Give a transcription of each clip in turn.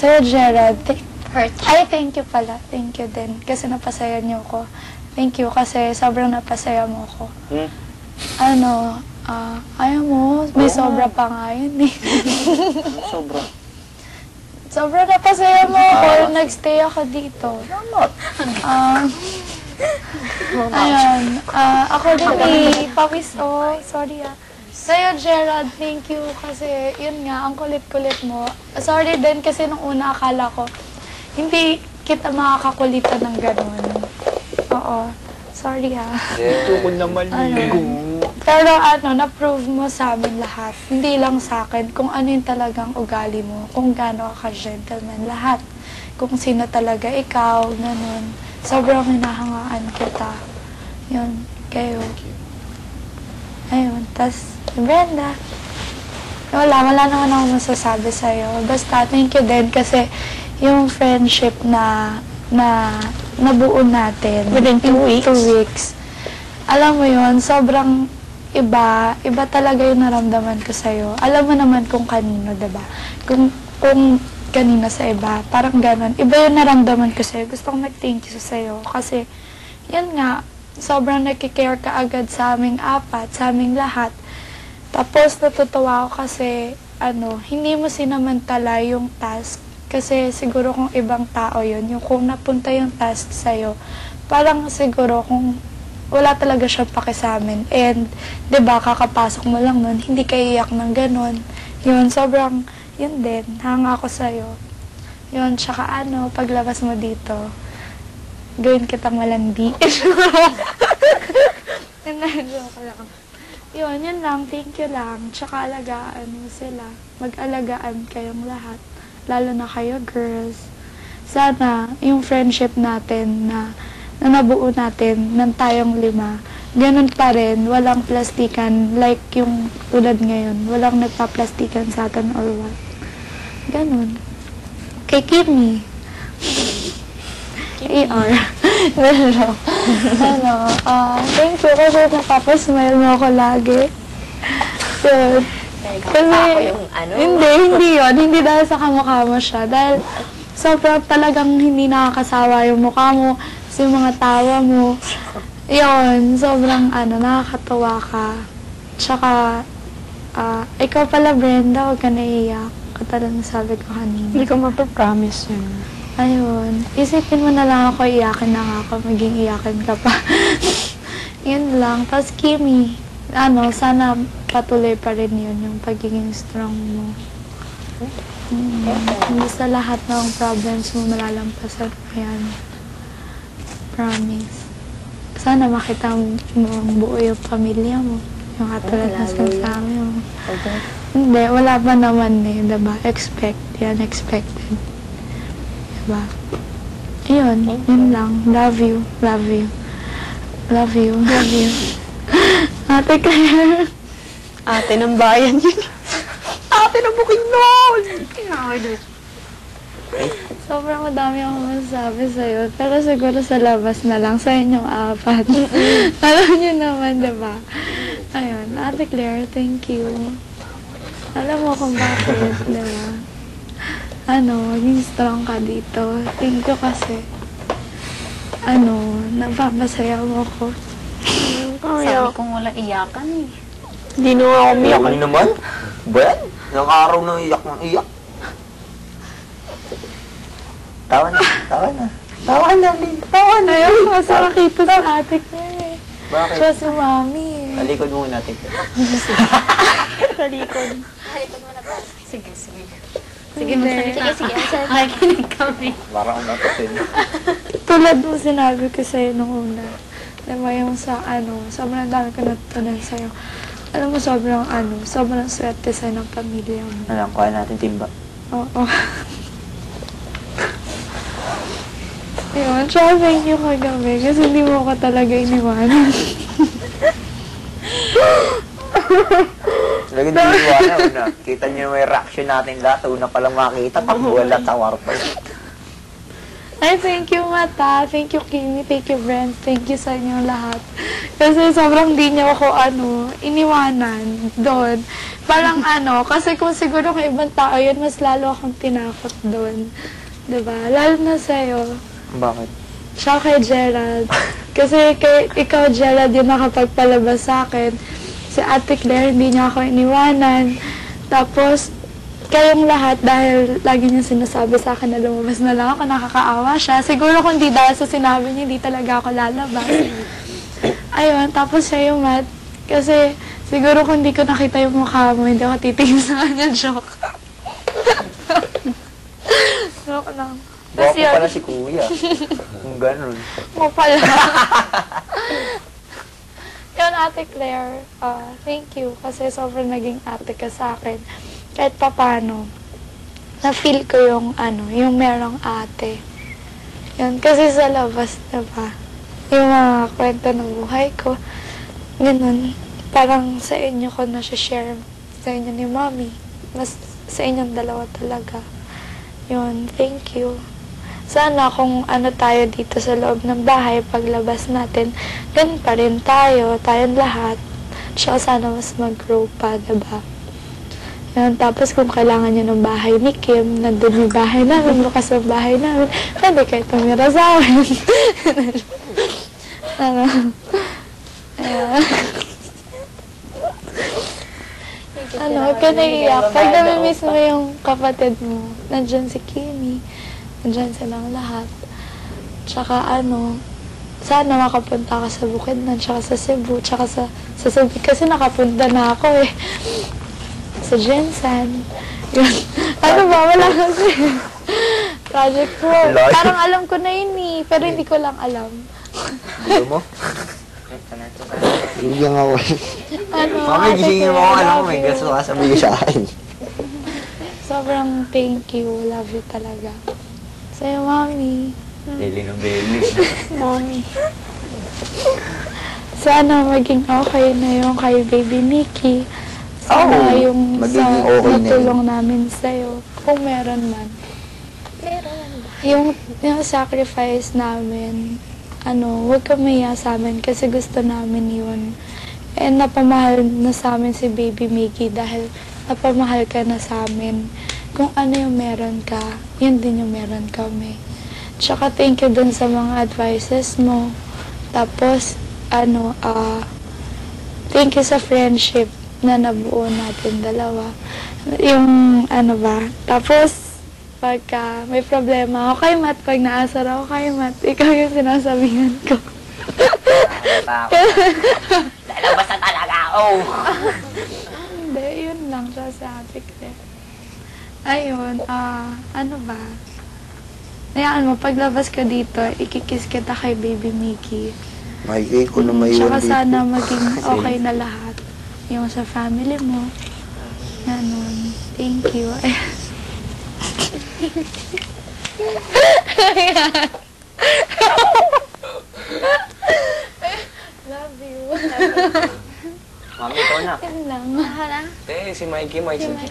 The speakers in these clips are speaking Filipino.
Sir Gerald, thank you pala. Thank you din. Kasi napasaya niyo ko. Thank you kasi sobrang napasaya mo ko. Ayaw mo, may sobra pa nga yun eh. Sobra. Sobrang napasaya mo ako. Nag-stay ako dito. Ayun. Ako din eh. Pawis, sorry ah. Sa'yo, Gerald, thank you kasi yun nga, ang kulit-kulit mo. Sorry din kasi nung una akala ko, hindi kita makakakulitan ng ganun. Oo. Sorry ha. Ito ko naman Pero na-prove mo sa amin lahat. Hindi lang sa akin, kung ano yung talagang ugali mo, kung gaano ka gentleman, lahat. Kung sino talaga ikaw, ganun. Sobrang hinahangaan kita. Yun, kayo. Ayun, tas Brenda. Wala naman ako masasabi sa'yo. Basta, thank you din kasi yung friendship na nabuo natin. Within 2 weeks? 2 weeks. Alam mo yun, sobrang iba talaga yung naramdaman ko sa'yo. Alam mo naman kung kanino, diba? Kung kanino sa iba, parang ganon. Iba yung naramdaman ko sa'yo. Gusto kong mag-thank you sa'yo kasi, yun nga, sobrang nakikare ka agad sa aming apat, sa aming lahat. Tapos, natutuwa ako kasi, hindi mo sinamantala yung task. Kasi siguro kung ibang tao yun, yung kung napunta yung task sa'yo, parang siguro kung wala talaga siya pake sa amin. And, diba, kakapasok mo lang nun, hindi ka iyak ng ganun. Yun, sobrang, yun din, hanga ako sa'yo. Yun, tsaka paglabas mo dito, gawin kitang malandi. Yun lang, thank you lang. Tsaka alagaan mo sila. Mag-alagaan kayong lahat. Lalo na kayo, girls. Sana, yung friendship natin na nabuo natin ng tayong 5, ganun pa rin, walang plastikan, like yung tulad ngayon, walang nagpa-plastikan sa atin or what. Ganun. Kay Kimi. AR. Thank you kasi napapasmile mo ako lagi. Yun. Kasi, hindi yun. Hindi dahil sa kamukha mo siya. Dahil sobrang talagang hindi nakakasawa yung mukha mo, yung mga tawa mo. Yun, sobrang nakakatawa ka. Tsaka, ikaw pala, Brenda, huwag ka naiiyak. Katulad na sabi ko kanina. Hindi ko mapapromise yun. Ayun. Isipin mo na lang ako, iyakin na nga ako, maging iyakin ka pa. Yun lang. Tapos, Kimi, sana patuloy pa rin yun, yung pagiging strong mo. Hindi sa lahat ng problems mo malalampasan mo yan. Promise. Sana makita mo buo yung pamilya mo. Yung katulad na sinasabi mo. Hindi, wala pa naman eh, diba? Expect yan, expected. Diba? Yun, yun lang. Love you, love you. Love you, love you. Ate Claire. Ate ng bayan yun. Ate ng Bukidnon! Sobrang madami akong masasabi sa'yo. Pero siguro sa labas na lang, sa inyong apat. Alam niyo naman, diba? Ayun, Ate Claire, thank you. Alam mo kung bakit, diba? Maging strong ka dito. Thank you kasi, napapasaya mo ko. Sabi kong wala iyakan eh. Hindi na ako umiyak. Iyak naman? Ben? Ilang araw na iyak ng iyak. Tawa na, tawa na. Tawa na, Lin. Tawa na. Ayaw, masakita sa ate ko eh. Bakit? Siya si Mami eh. Talikod muna natin. Talikod. Talikod mo na ba? Sige. Sige, Sige. Nakikinig kami. Parang unapasin. tulad mo sinabi ko sa'yo nung una. Diba yung sobrang dami ko natutunan sa'yo. Alam mo, sobrang swerte sa'yo ng pamilya mo. Alam, kuha natin timba. Oo. Yun, tsaka thank you kagabi kasi hindi mo ko talaga iniwanan. Talagang di iwanan. Una, kita niyo may reaction natin lahat. Una palang makita, wala tawar pa. Ay, thank you, Mata. Thank you, Kimi. Thank you, Brent. Thank you sa inyong lahat. Kasi sobrang di niyo ako, iniwanan doon. Parang kasi kung siguro kung ibang tao yun, mas lalo akong tinakot doon. Diba? Lalo na sa'yo. Bakit? Siya kay Gerald. Kasi ikaw, Gerald, yung nakapagpalabas sa akin. Si Ate Claire, hindi niya ako iniwanan. Tapos, kayong lahat, dahil lagi niya sinasabi sa akin na lumabas na lang ako, nakakaawa siya. Siguro kung di dahil sa sinabi niya, hindi talaga ako lalabas. Ayun, tapos siya yung Matt. Kasi, siguro kung di ko nakita yung mukha mo, hindi ako titingin sa kanya. Joke. Joke lang. Guwapo pala si Kuya. Kung ganun. Mo pala. Yun, Ate Claire, thank you. Kasi sobrang naging ate ka sa akin. Kahit papano, na-feel ko yung merong ate. Yun, kasi sa labas, diba? Yung mga kwento ng buhay ko, ganun. Parang sa inyo ko na-share sa inyo ni Mommy. Mas sa inyong dalawa talaga. Yun, thank you. Sana kung tayo dito sa loob ng bahay, paglabas natin, ganun pa rin tayo, tayong lahat. Tsaka sana mas mag-grow pa, diba? Yun, tapos kung kailangan nyo ng bahay ni Kim, nandun yung bahay namin, bukas ang bahay namin, pwede kayo tumira sa amin. Huwag ka naiiyak. Pag namimiss mo yung kapatid mo, nandyan si Kimi, nandyan silang lahat. Tsaka sana makapunta ka sa Bukidnon, tsaka sa Cebu, tsaka sa Cebu, kasi nakapunta na ako eh. Sa Jensen. Yun. Wala kasi. Project ko. Parang alam ko na yun eh, pero hindi ko lang alam. Gusto mo? Hindi nga ako. Mami, gisingin mo ako. Alam mo, may gusto ka sabihin sa akin. Sobrang thank you. Love you talaga. Sa'yo, Mami. Beli ng beli. Mami. Sana maging okay na yung kay Baby Nikki. Sana yung magiging sa okay na natulong namin sa'yo. Kung meron man. Yung sacrifice namin, huwag ka maya sa amin kasi gusto namin yun. And napamahal na sa amin si Baby Mickey dahil napamahal ka na sa amin. Kung ano yung meron ka, yun din yung meron kami. Tsaka thank you dun sa mga advices mo. Tapos, thank you sa friendship na nabuo natin dalawa. Yung tapos, pagka may problema ako kay Matt, pag naasar ako kay Matt, ikaw yung sinasabihan ko. Lalabas na talaga ako! Hindi, yun lang siya sa Ate Claire. Ayun, hayaan mo, paglabas ka dito, ikikiss kita kay Baby Mickey. Makikay ko na may Tsaka iwan dito. sana maging okay na lahat. Yung sa family mo. Ganun. Thank you. Love you. Mami, ikaw na. Yun lang. Si Mikey.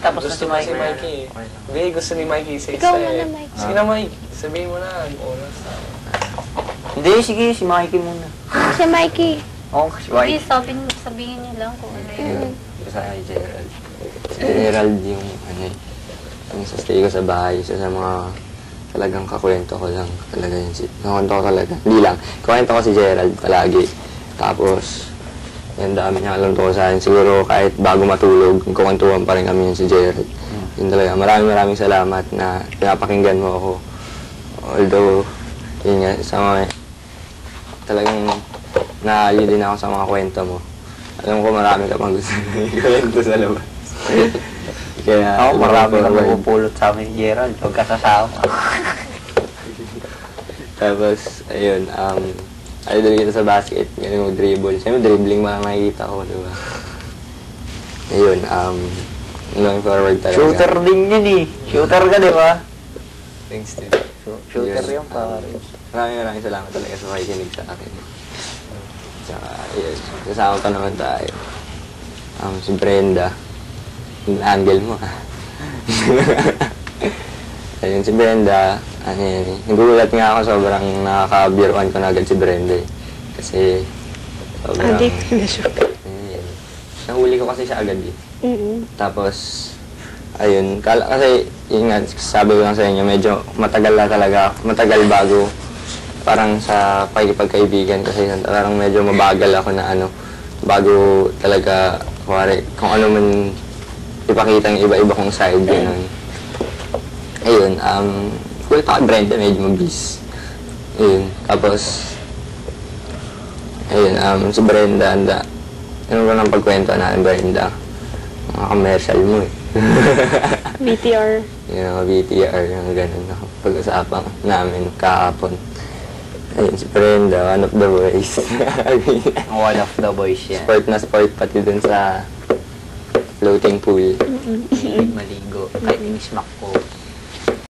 Tapos na Gusto si mo Mikey. si Mikey. Hindi, gusto ni Mikey sa Ikaw muna, Mikey. Sige na, Mike. Sabihin mo na. Oras na. Hindi, sige, si Mikey muna. Si Mikey. Oo, si Mikey. Sabihin niyo lang kung ano yun. Sa kay Gerald. Si Gerald yung yung sa stay ko sa bahay, isa sa mga talagang kakwento ko lang talaga yun. Nakwento ko talaga. Hindi lang. Kakwento ko si Gerald palagi. Tapos, yan dami niya alam ko sa akin. Siguro kahit bago matulog, kukantuhan pa rin kami yun si Gerald. Yun talaga. Maraming salamat na pinapakinggan mo ako. Although, yun nga, sa mga talagang naaliw din ako sa mga kwento mo. Alam ko marami ka pang gusto kwento sa labas. Kaya, Ako, marami na magpupulot sa amin ni Gerald. Huwag kasasama. Tapos, ayun, idol kita sa basket, ganun mag-dribble. Siyempre, dribbling mo lang nakikita ko, diba? Ayun, looking forward talaga. Shooter din yun eh. Shooter ka, di ba? Thanks, Steve. Shooter yung pare. Maraming salamat talaga sa makikinig sa akin. Tsaka, yes, kasama pa naman tayo. Si Brenda. Yung angle mo, ha? Ayun, si Brenda, nagugulat nga ako, sobrang nakaka-biruan ko na agad si Brenda eh. Kasi, sobrang... Addict na siya. Ayun. Nahuli ko kasi siya agad eh. Tapos, ayun, kasi, yun nga, sabi ko lang sa inyo, medyo matagal na talaga, matagal bago, parang sa pakikipagkaibigan, kasi parang medyo mabagal ako na ano, bago talaga, kung ano man ipakita ng iba-iba kong side, gano'n. Ayun, cool pa kay Brenda, medyo mabis. Ayun, tapos, ayun, si Brenda, ano ba nang pagkwento natin, Brenda? Mga commercial mo eh. BTR. Yung mga BTR, yung gano'n, pag-usapan namin kahapon. Ayun, si Brenda, one of the boys. One of the boys yan. Sport na sport pati dun sa floating pool. Mahilig maligo. Kahit inismak ko.